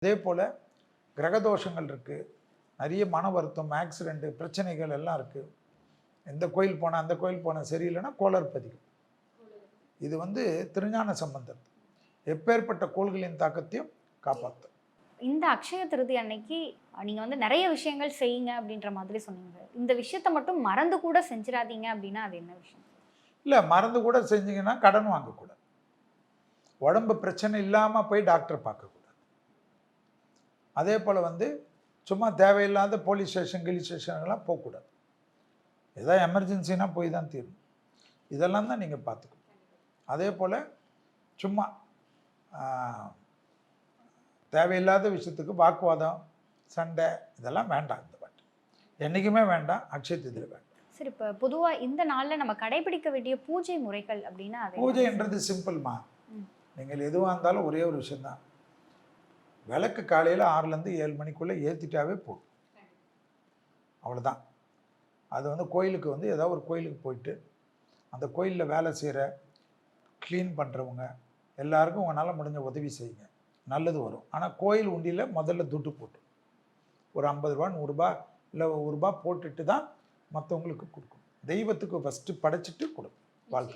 அதே போல் கிரகதோஷங்கள் இருக்குது, நிறைய மன வருத்தம், ஆக்சிடெண்ட்டு, பிரச்சனைகள் எல்லாம் இருக்குது. எந்த கோயில் போனால் அந்த கோயில் போனால் சரியில்லைன்னா கோளர் பதிக்கும். இது திருஞான சம்பந்தர் எப்பேற்பட்ட கோள்களின் தாக்கத்தையும் காப்பாற்றும். இந்த அக்ஷய திருதி அன்னைக்கு நீங்க நிறைய விஷயங்கள் செய்யுங்க அப்படின்ற மாதிரி சொன்னீங்க. இந்த விஷயத்தை மட்டும் மறந்து கூட செஞ்சிடாதீங்க அப்படின்னா அது என்ன விஷயம்? இல்லை, மறந்து கூட செஞ்சீங்கன்னா கடன் வாங்கக்கூடாது. உடம்பு பிரச்சனை இல்லாமல் போய் டாக்டரை பார்க்கக்கூடாது. அதே போல் சும்மா தேவையில்லாத போலீஸ் ஸ்டேஷன் கிளி ஸ்டேஷன்லாம் போகக்கூடாது. ஏதாவது எமர்ஜென்சினா போய் தான் தீரணும். இதெல்லாம் தான் நீங்கள் பார்த்துக்கணும். அதே போல் சும்மா தேவையில்லாத விஷயத்துக்கு வாக்குவாதம், சண்டை இதெல்லாம் வேண்டாம். இந்த பாட்டு என்றைக்குமே வேண்டாம், அக்ஷய திருதியில் வேண்டாம். சரி, இப்போ பொதுவாக இந்த நாளில் நம்ம கடைபிடிக்க வேண்டிய பூஜை முறைகள் அப்படின்னா பூஜைன்றது சிம்பிள்மா. நீங்கள் எதுவாக இருந்தாலும் ஒரே ஒரு விஷயந்தான். விளக்கு காலையில் 6லேருந்து 7 மணிக்குள்ளே ஏற்றிட்டாவே போதும். அவ்வளோதான். அது கோயிலுக்கு ஏதாவது ஒரு கோயிலுக்கு போயிட்டு அந்த கோயிலில் வேலை செய்கிற க்ளீன் பண்ணுறவங்க எல்லாருக்கும் உங்களால் முடிஞ்ச உதவி செய்யுங்க, நல்லது வரும். ஆனால் கோயில் உண்டியில் முதல்ல துட்டு போட்டு ஒரு 50 ரூபா 100 ரூபா இல்லை 1 ரூபா போட்டுட்டு தான் மற்றவங்களுக்கு கொடுக்கணும். தெய்வத்துக்கு ஃபஸ்ட்டு படைச்சிட்டு கொடுக்கணும்.